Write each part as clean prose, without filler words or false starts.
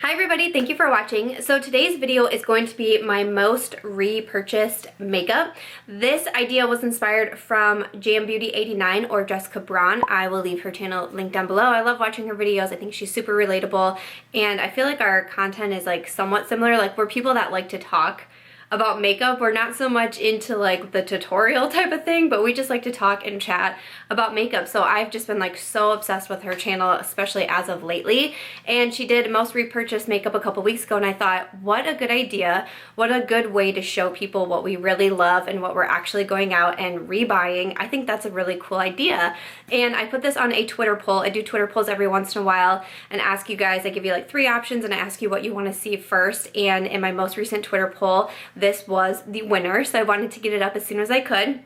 Hi everybody, thank you for watching. So today's video is going to be my most repurchased makeup. This idea was inspired from JamBeauty89 or Jessica Braun. I will leave her channel linked down below. I love watching her videos. I think she's super relatable and I feel like our content is like somewhat similar. Like we're people that like to talk about makeup. We're not so much into like the tutorial type of thing, but we just like to talk and chat about makeup. So I've just been like so obsessed with her channel, especially as of lately. And she did most repurchased makeup a couple weeks ago and I thought, what a good idea. What a good way to show people what we really love and what we're actually going out and rebuying. I think that's a really cool idea. And I put this on a Twitter poll. I do Twitter polls every once in a while and ask you guys, I give you like 3 options and I ask you what you want to see first. And in my most recent Twitter poll, this was the winner, so I wanted to get it up as soon as I could.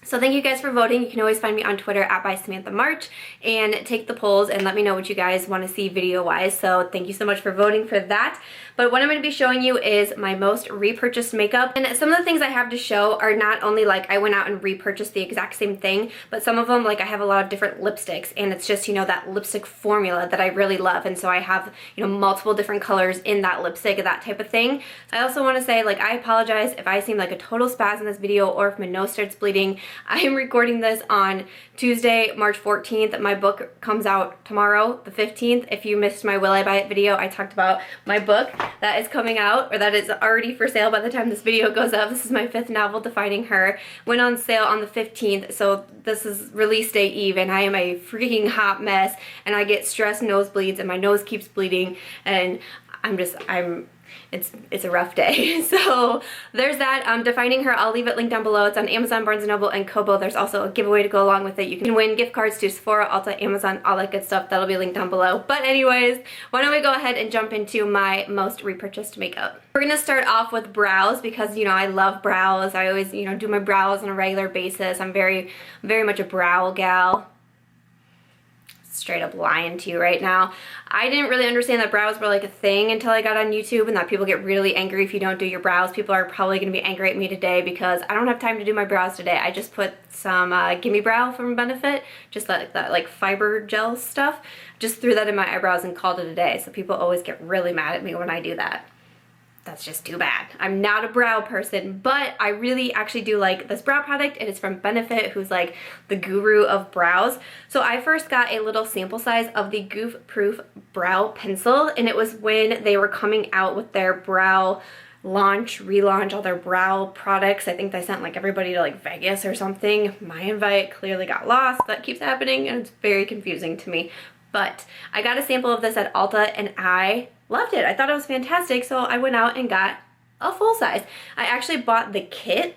So thank you guys for voting. You can always find me on Twitter at @BySamanthaMarch and take the polls and let me know what you guys want to see video-wise. So thank you so much for voting for that. But what I'm going to be showing you is my most repurchased makeup. And some of the things I have to show are not only like I went out and repurchased the exact same thing, but some of them, like I have a lot of different lipsticks and it's just, you know, that lipstick formula that I really love. And so I have, you know, multiple different colors in that lipstick, that type of thing. I also want to say, like, I apologize if I seem like a total spaz in this video or if my nose starts bleeding. I am recording this on Tuesday, March 14th. My book comes out tomorrow, the 15th. If you missed my Will I Buy It video, I talked about my book that is coming out, or that is already for sale by the time this video goes up. This is my 5th novel, Defining Her. Went on sale on the 15th, so this is release day eve, and I am a freaking hot mess, and I get stress nosebleeds, and my nose keeps bleeding, and it's a rough day. So there's that. Defining Her, I'll leave it linked down below. It's on Amazon, Barnes & Noble, and Kobo. There's also a giveaway to go along with it. You can win gift cards to Sephora, Ulta, Amazon, all that good stuff. That'll be linked down below. But anyways, why don't we go ahead and jump into my most repurchased makeup. We're gonna start off with brows because, you know, I love brows. I always, you know, do my brows on a regular basis. I'm very much a brow gal. Straight up lying to you right now. I didn't really understand that brows were like a thing until I got on YouTube and that people get really angry if you don't do your brows. People are probably going to be angry at me today because I don't have time to do my brows today. I just put some Gimme Brow from Benefit, just that like fiber gel stuff. Just threw that in my eyebrows and called it a day. So people always get really mad at me when I do that. That's just too bad. I'm not a brow person, but I really actually do like this brow product. It is from Benefit, who's like the guru of brows. So I first got a little sample size of the Goof Proof Brow Pencil, and it was when they were coming out with their brow relaunch, all their brow products. I think they sent like everybody to like Vegas or something. My invite clearly got lost. That keeps happening, and it's very confusing to me. But I got a sample of this at Ulta, and I loved it. I thought it was fantastic, so I went out and got a full size. I actually bought the kit,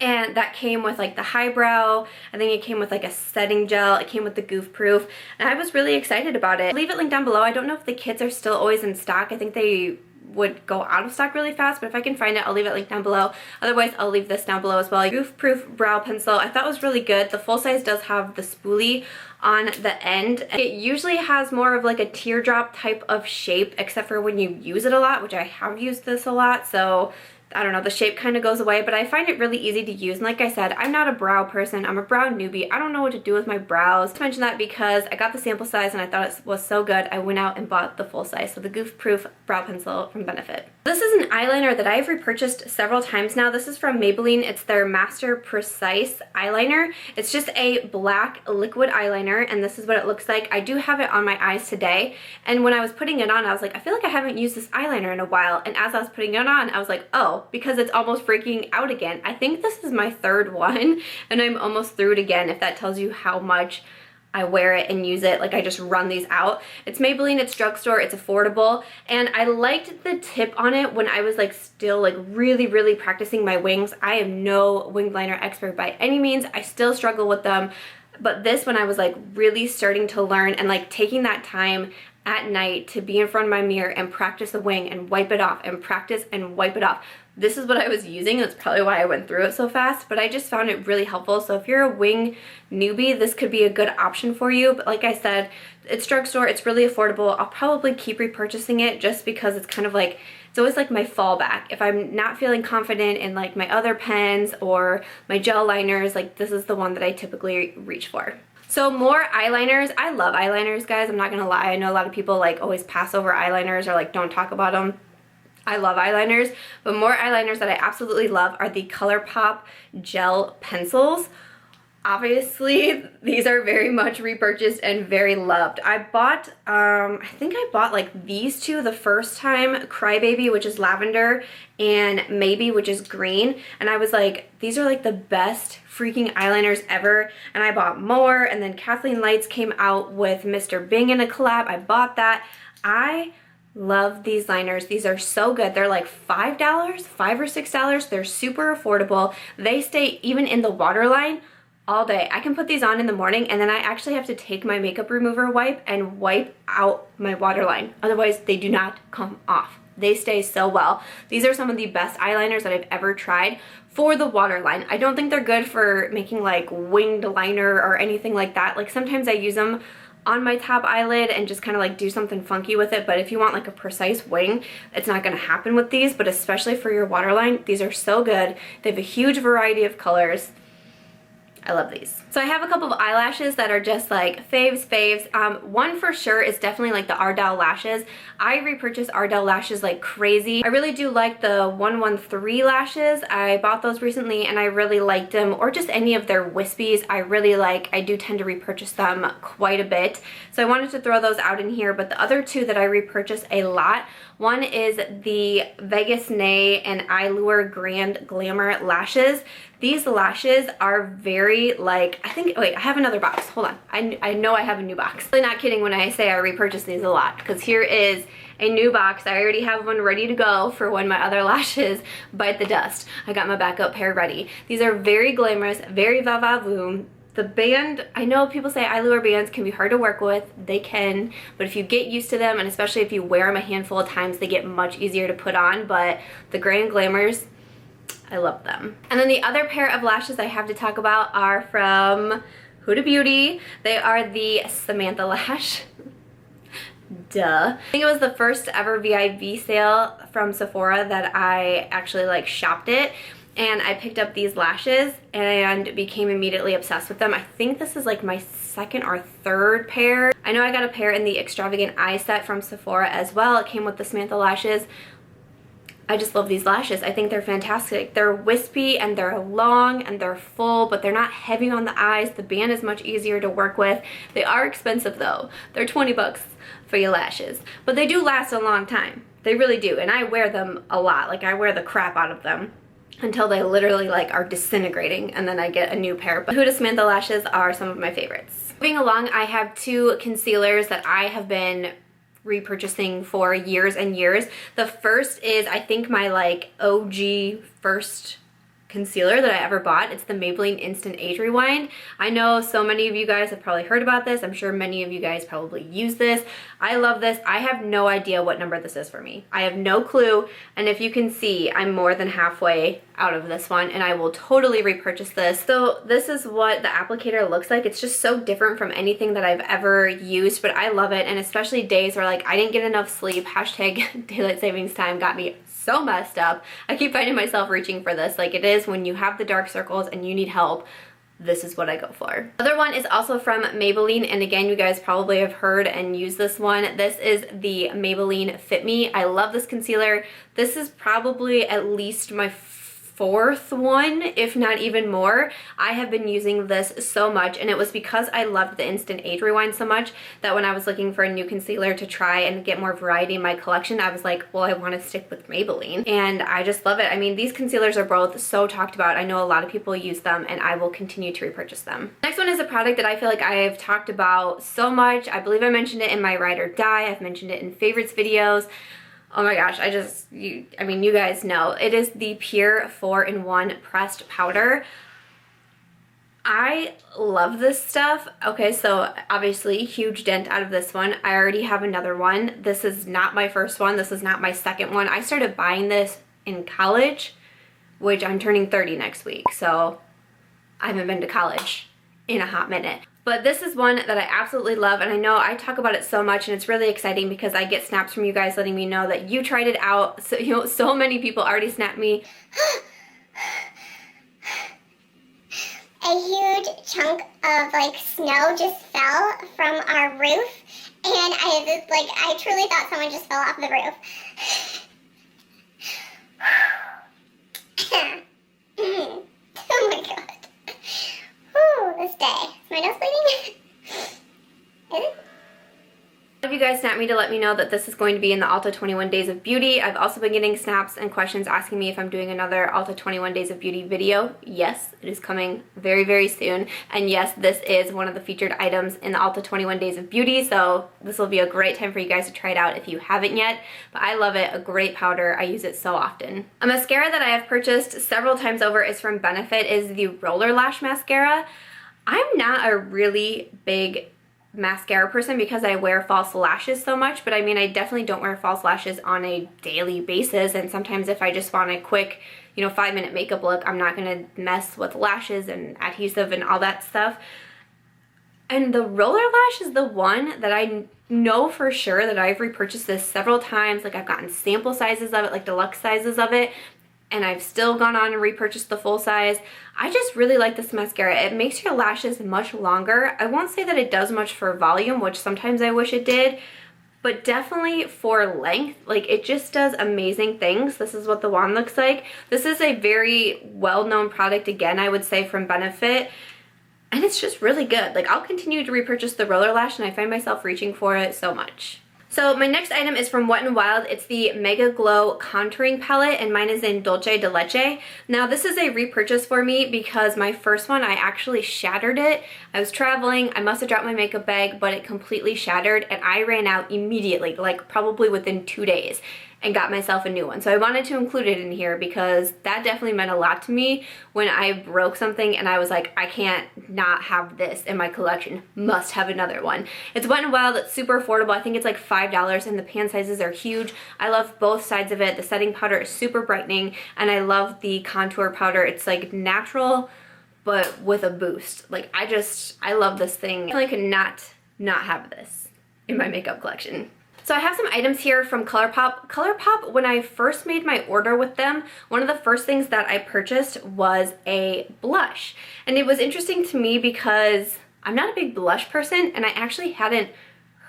and that came with like the highbrow. I think it came with like a setting gel. It came with the Goof Proof, and I was really excited about it. I'll leave it linked down below. I don't know if the kits are still always in stock. I think they would go out of stock really fast, but if I can find it, I'll leave it linked down below. Otherwise, I'll leave this down below as well. Goof Proof Brow Pencil, I thought was really good. The full size does have the spoolie on the end. It usually has more of like a teardrop type of shape, except for when you use it a lot, which I have used this a lot, so I don't know, the shape kind of goes away, but I find it really easy to use. And like I said, I'm not a brow person. I'm a brow newbie. I don't know what to do with my brows. I mentioned that because I got the sample size and I thought it was so good, I went out and bought the full size. So the Goof Proof Brow Pencil from Benefit. This is an eyeliner that I've repurchased several times now. This is from Maybelline. It's their Master Precise eyeliner. It's just a black liquid eyeliner, and this is what it looks like. I do have it on my eyes today, and when I was putting it on, I was like, I feel like I haven't used this eyeliner in a while, and as I was putting it on, I was like, oh, because it's almost freaking out again. I think this is my 3rd one, and I'm almost through it again, if that tells you how much I wear it and use it. Like, I just run these out. It's Maybelline, it's drugstore, it's affordable, and I liked the tip on it when I was like still like really practicing my wings. I am no wing liner expert by any means. I still struggle with them, but this, when I was like really starting to learn and like taking that time at night to be in front of my mirror and practice a wing and wipe it off and practice and wipe it off, this is what I was using. That's probably why I went through it so fast, but I just found it really helpful. So if you're a wing newbie, this could be a good option for you. But like I said, it's drugstore, it's really affordable. I'll probably keep repurchasing it just because it's kind of like, it's always like my fallback. If I'm not feeling confident in like my other pens or my gel liners, like this is the one that I typically reach for. So more eyeliners. I love eyeliners, guys. I'm not gonna lie. I know a lot of people like always pass over eyeliners or like don't talk about them. I love eyeliners, but more eyeliners that I absolutely love are the Colourpop Gel Pencils. Obviously, these are very much repurchased and very loved. I bought, I think I bought like these two the first time, Crybaby, which is lavender, and Maybe, which is green, and I was like, these are like the best freaking eyeliners ever, and I bought more, and then Kathleen Lights came out with Mr. Bing in a collab. I bought that. I love these liners. These are so good. They're like $5, $5 or $6. They're super affordable. They stay even in the waterline all day. I can put these on in the morning, and then I actually have to take my makeup remover wipe and wipe out my waterline. Otherwise, they do not come off. They stay so well. These are some of the best eyeliners that I've ever tried for the waterline. I don't think they're good for making like winged liner or anything like that. Like sometimes I use them on my top eyelid and just kind of like do something funky with it, but if you want like a precise wing, it's not going to happen with these. But especially for your waterline, these are so good. They have a huge variety of colors. I love these. So I have a couple of eyelashes that are just like faves. One for sure is definitely like the Ardell Lashes. I repurchased Ardell Lashes like crazy. I really do like the 113 lashes. I bought those recently and I really liked them, or just any of their wispies I really like. I do tend to repurchase them quite a bit. So I wanted to throw those out in here, but the other two that I repurchase a lot, one is the Vegas Nay and Eylure Grand Glamour lashes. These lashes are very like, wait, I have another box. Hold on. I know I have a new box. I'm not kidding when I say I repurchase these a lot, because here is a new box. I already have one ready to go for when my other lashes bite the dust. I got my backup pair ready. These are very glamorous, very va-va-voom. The band, I know people say Eylure bands can be hard to work with. They can, but if you get used to them, and especially if you wear them a handful of times, they get much easier to put on. But the Grand Glamours, I love them. And then the other pair of lashes I have to talk about are from Huda Beauty. They are the Samantha lash. Duh. I think it was the first ever VIV sale from Sephora that I actually like shopped it. And I picked up these lashes and became immediately obsessed with them. I think this is like my second or third pair. I know I got a pair in the Extravagant Eye set from Sephora as well. It came with the Samantha lashes. I just love these lashes. I think they're fantastic. They're wispy and they're long and they're full, but they're not heavy on the eyes. The band is much easier to work with. They are expensive though. They're 20 bucks for your lashes, but they do last a long time. They really do. And I wear them a lot. Like I wear the crap out of them until they literally like are disintegrating, and then I get a new pair. But Huda Samantha lashes are some of my favorites. Moving along, I have two concealers that I have been repurchasing for years and years. The first is, I think, my like OG first concealer that I ever bought. It's the Maybelline Instant Age Rewind. I know so many of you guys have probably heard about this. I'm sure many of you guys probably use this. I love this. I have no idea what number this is for me. I have no clue, and if you can see, I'm more than halfway out of this one, and I will totally repurchase this. So this is what the applicator looks like. It's just so different from anything that I've ever used, but I love it. And especially days where like I didn't get enough sleep, hashtag daylight savings time got me so messed up. I keep finding myself reaching for this. Like it is when you have the dark circles and you need help, this is what I go for. The other one is also from Maybelline, and again, you guys probably have heard and used this one. This is the Maybelline Fit Me. I love this concealer. This is probably at least my fourth one, if not even more. I have been using this so much, and it was because I loved the Instant Age Rewind so much that when I was looking for a new concealer to try and get more variety in my collection, I was like, well, I want to stick with Maybelline, and I just love it. I mean, these concealers are both so talked about. I know a lot of people use them, and I will continue to repurchase them. Next one is a product that I feel like I have talked about so much. I believe I mentioned it in my Ride or Die. I've mentioned it in favorites videos. Oh my gosh, I mean, you guys know. It is the Pur 4-in-1 Pressed Powder. I love this stuff. Okay, so obviously huge dent out of this one. I already have another one. This is not my first one. This is not my second one. I started buying this in college, which I'm turning 30 next week, so I haven't been to college in a hot minute. But this is one that I absolutely love, and I know I talk about it so much, and it's really exciting because I get snaps from you guys letting me know that you tried it out. So, you know, so many people already snapped me. a huge chunk of like snow just fell from our roof, and I truly thought someone just fell off the roof. Oh my god. Whew, this day. Is my nose bleeding? Is it? Of you guys snapped me to let me know that this is going to be in the Ulta 21 Days of Beauty. I've also been getting snaps and questions asking me if I'm doing another Ulta 21 Days of Beauty video. Yes, it is coming very, very soon. And yes, this is one of the featured items in the Ulta 21 Days of Beauty, so this will be a great time for you guys to try it out if you haven't yet. But I love it. A great powder. I use it so often. A mascara that I have purchased several times over is from Benefit, is the Roller Lash Mascara. I'm not a really big mascara person because I wear false lashes so much, but I mean, I definitely don't wear false lashes on a daily basis, and sometimes if I just want a quick, 5-minute makeup look, I'm not gonna mess with lashes and adhesive and all that stuff. And the Roller Lash is the one that I know for sure that I've repurchased this several times. Like, I've gotten sample sizes of it, like deluxe sizes of it, and I've still gone on and repurchased the full size. I just really like this mascara. It makes your lashes much longer. I won't say that it does much for volume, which sometimes I wish it did, but definitely for length. Like, it just does amazing things. This is what the wand looks like. This is a very well-known product, again, I would say, from Benefit, and it's just really good. Like, I'll continue to repurchase the Roller Lash, and I find myself reaching for it so much. So my next item is from Wet n Wild. It's the Mega Glow Contouring Palette, and mine is in Dulce de Leche. Now, this is a repurchase for me because my first one, I actually shattered it. I was traveling, I must have dropped my makeup bag, but it completely shattered, and I ran out immediately, like probably within 2 days, and got myself a new one. So I wanted to include it in here because that definitely meant a lot to me when I broke something and I was like, I can't not have this in my collection, must have another one. It's Wet n Wild, it's super affordable. I think it's like $5 and the pan sizes are huge. I love both sides of it. The setting powder is super brightening, and I love the contour powder. It's like natural but with a boost. Like, I love this thing. I could not have this in my makeup collection. So I have some items here from Colourpop. Colourpop, when I first made my order with them, one of the first things that I purchased was a blush. And it was interesting to me because I'm not a big blush person, and I actually hadn't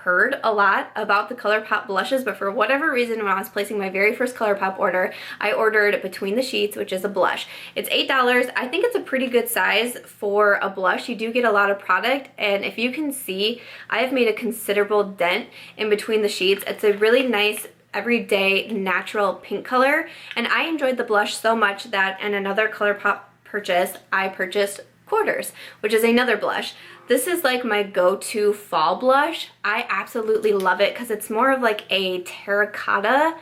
heard a lot about the Colourpop blushes, but for whatever reason, when I was placing my very first Colourpop order, I ordered Between the Sheets, which is a blush. It's $8. I think it's a pretty good size for a blush. You do get a lot of product, and if you can see, I have made a considerable dent in Between the Sheets. It's a really nice everyday natural pink color, and I enjoyed the blush so much that in another Colourpop purchase, I purchased Quarters, which is another blush. This is like my go-to fall blush. I absolutely love it because it's more of like a terracotta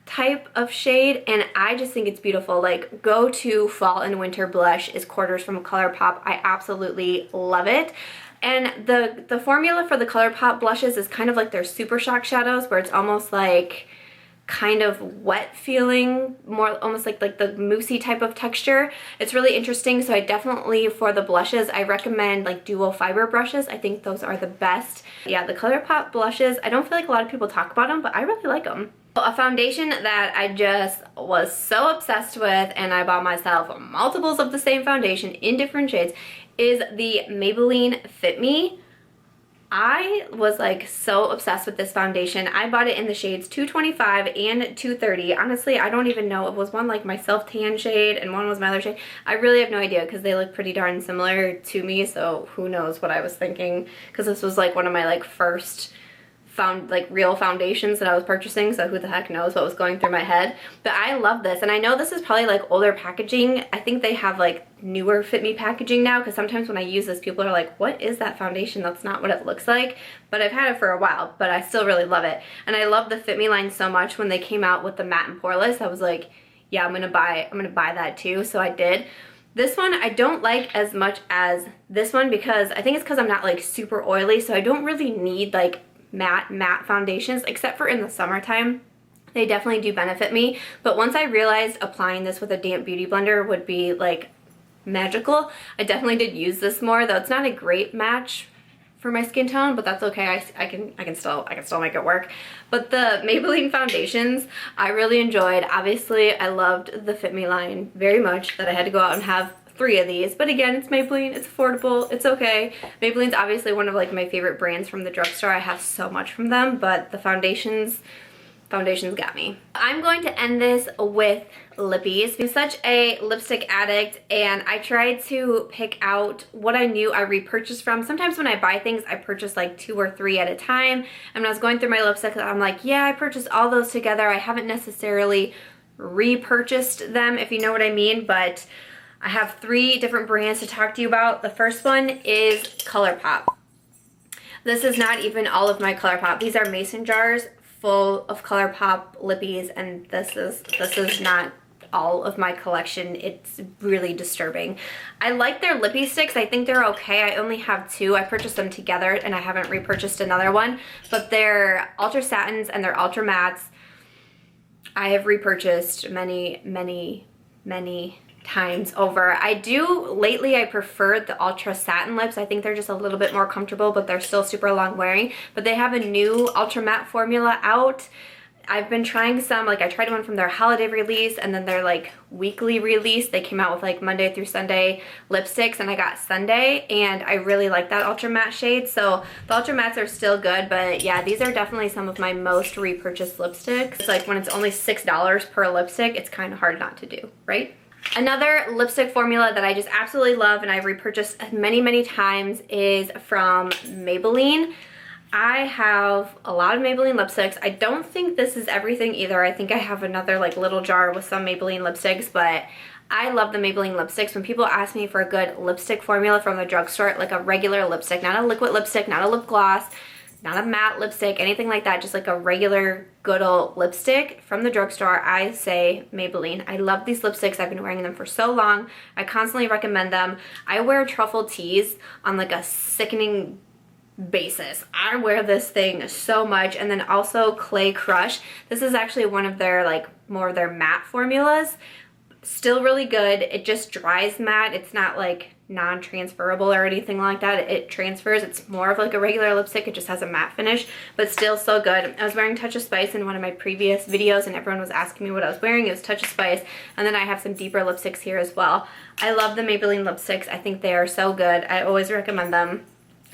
type of shade, and I just think it's beautiful. Like, go-to fall and winter blush is Quarters from Colourpop. I absolutely love it. And the formula for the Colourpop blushes is kind of like their Super Shock shadows, where it's almost like kind of wet feeling, more almost like the moussey type of texture. It's really interesting. So I definitely, for the blushes, I recommend like duo fiber brushes. I think those are the best. Yeah, the Colourpop blushes, I don't feel like a lot of people talk about them, but I really like them. A foundation that I just was so obsessed with, and I bought myself multiples of the same foundation in different shades, is the Maybelline Fit Me. I was like so obsessed with this foundation. I bought it in the shades 225 and 230. Honestly, I don't even know. It was one like my self-tan shade and one was my other shade. I really have no idea because they look pretty darn similar to me, so who knows what I was thinking, because this was like one of my like first real foundations that I was purchasing, so who the heck knows what was going through my head. But I love this, and I know this is probably like older packaging. I think they have like newer Fit Me packaging now, because sometimes when I use this, people are like, what is that foundation? That's not what it looks like. But I've had it for a while, but I still really love it. And I love the Fit Me line so much. When they came out with the matte and poreless, I was like, yeah, I'm gonna buy that too. So I did. This one I don't like as much as this one, because I think it's because I'm not like super oily, so I don't really need like matte foundations, except for in the summertime. They definitely do benefit me, but once I realized applying this with a damp beauty blender would be like magical, I definitely did use this more, though it's not a great match for my skin tone, but that's okay. I can still make it work. But the Maybelline foundations I really enjoyed. Obviously, I loved the Fit Me line very much, that I had to go out and have 3 of these. But again, it's Maybelline, it's affordable, it's okay. Maybelline's obviously one of like my favorite brands from the drugstore. I have so much from them, but the foundations got me. I'm going to end this with lippies. I'm such a lipstick addict, and I tried to pick out what I knew I repurchased from. Sometimes when I buy things, I purchase like 2 or 3 at a time. And when I was going through my lipsticks, I'm like, yeah, I purchased all those together. I haven't necessarily repurchased them, if you know what I mean, but I have 3 different brands to talk to you about. The first one is Colourpop. This is not even all of my Colourpop. These are mason jars full of Colourpop lippies, and this is not all of my collection. It's really disturbing. I like their lippy sticks. I think they're okay. I only have 2. I purchased them together and I haven't repurchased another one, but they're ultra satins and they're ultra mattes. I have repurchased many times over. Lately I prefer the ultra satin lips. I think they're just a little bit more comfortable, but they're still super long wearing. But they have a new ultra matte formula out. I've been trying some, like I tried one from their holiday release and then their like weekly release. They came out with like Monday through Sunday lipsticks, and I got Sunday, and I really like that ultra matte shade. So the ultra mattes are still good, but yeah, these are definitely some of my most repurchased lipsticks. It's like when it's only $6 per lipstick, it's kind of hard not to do, right? Another lipstick formula that I just absolutely love and I've repurchased many times is from Maybelline. I have a lot of Maybelline lipsticks. I don't think this is everything either. I think I have another like little jar with some Maybelline lipsticks, but I love the Maybelline lipsticks. When people ask me for a good lipstick formula from the drugstore, like a regular lipstick, not a liquid lipstick, not a lip gloss, not a matte lipstick, anything like that, just like a regular good old lipstick from the drugstore, I say Maybelline. I love these lipsticks. I've been wearing them for so long. I constantly recommend them. I wear truffle teas on like a sickening basis. I wear this thing so much. And then also Clay Crush. This is actually one of their like more of their matte formulas. Still really good. It just dries matte. It's not like non-transferable or anything like that. It transfers. It's more of like a regular lipstick. It just has a matte finish, but still so good. I was wearing Touch of Spice in one of my previous videos and everyone was asking me what I was wearing. It was Touch of Spice, and then I have some deeper lipsticks here as well. I love the Maybelline lipsticks. I think they are so good. I always recommend them.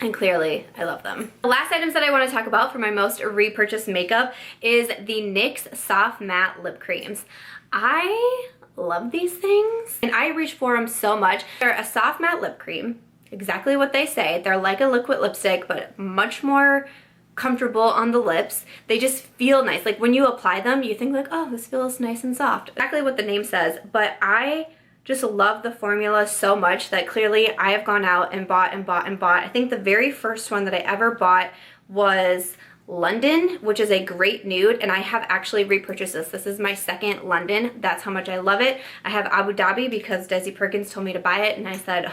And clearly, I love them. The last items that I want to talk about for my most repurchased makeup is the NYX Soft Matte Lip Creams. I love these things and I reach for them so much. They're a soft matte lip cream, exactly what they say. They're like a liquid lipstick, but much more comfortable on the lips. They just feel nice. Like when you apply them, you think like, oh, this feels nice and soft. Exactly what the name says, but I just love the formula so much that clearly I have gone out and bought and bought and bought. I think the very first one that I ever bought was London, which is a great nude, and I have actually repurchased this. This is my second London. That's how much I love it. I have Abu Dhabi because Desi Perkins told me to buy it, and I said,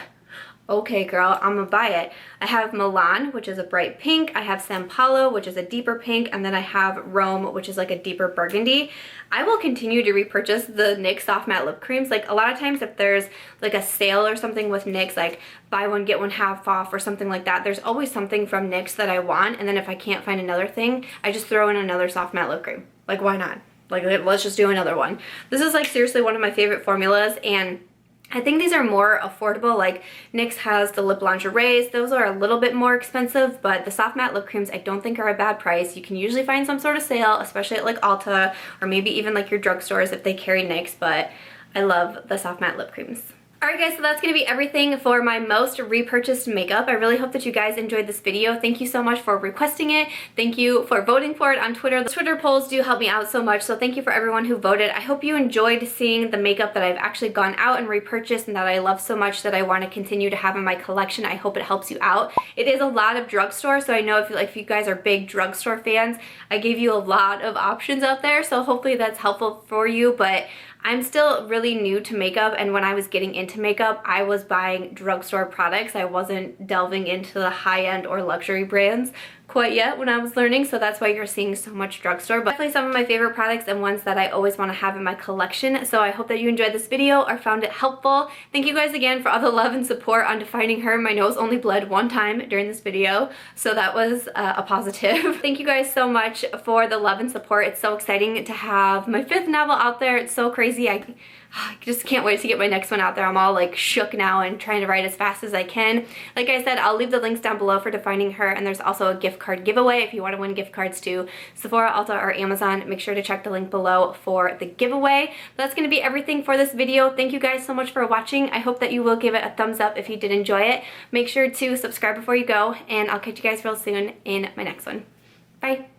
okay girl, I'm gonna buy it. I have Milan, which is a bright pink. I have San Paulo, which is a deeper pink, and then I have Rome, which is like a deeper burgundy. I will continue to repurchase the NYX Soft Matte Lip Creams. Like a lot of times if there's like a sale or something with NYX, like buy one get one half off or something like that, there's always something from NYX that I want, and then if I can't find another thing, I just throw in another soft matte lip cream. Like why not? Like let's just do another one. This is like seriously one of my favorite formulas, and I think these are more affordable. Like NYX has the lip lingeries. Those are a little bit more expensive, but the soft matte lip creams I don't think are a bad price. You can usually find some sort of sale, especially at like Ulta or maybe even like your drugstores if they carry NYX, but I love the soft matte lip creams. Alright guys, so that's going to be everything for my most repurchased makeup. I really hope that you guys enjoyed this video. Thank you so much for requesting it. Thank you for voting for it on Twitter. The Twitter polls do help me out so much, so thank you for everyone who voted. I hope you enjoyed seeing the makeup that I've actually gone out and repurchased and that I love so much that I want to continue to have in my collection. I hope it helps you out. It is a lot of drugstore, so I know if you guys are big drugstore fans, I gave you a lot of options out there, so hopefully that's helpful for you, but I'm still really new to makeup, and when I was getting into makeup, I was buying drugstore products. I wasn't delving into the high-end or luxury brands quite yet when I was learning, so that's why you're seeing so much drugstore. But definitely some of my favorite products and ones that I always want to have in my collection, so I hope that you enjoyed this video or found it helpful. Thank you guys again for all the love and support on Defining Her. My nose only bled one time during this video, so that was a positive. Thank you guys so much for the love and support. It's so exciting to have my 5th novel out there. It's so crazy. I just can't wait to get my next one out there. I'm all like shook now and trying to write as fast as I can. Like I said, I'll leave the links down below for Defining Her, and there's also a gift card giveaway if you want to win gift cards to Sephora, Ulta, or Amazon. Make sure to check the link below for the giveaway. But that's going to be everything for this video. Thank you guys so much for watching. I hope that you will give it a thumbs up if you did enjoy it. Make sure to subscribe before you go, and I'll catch you guys real soon in my next one. Bye!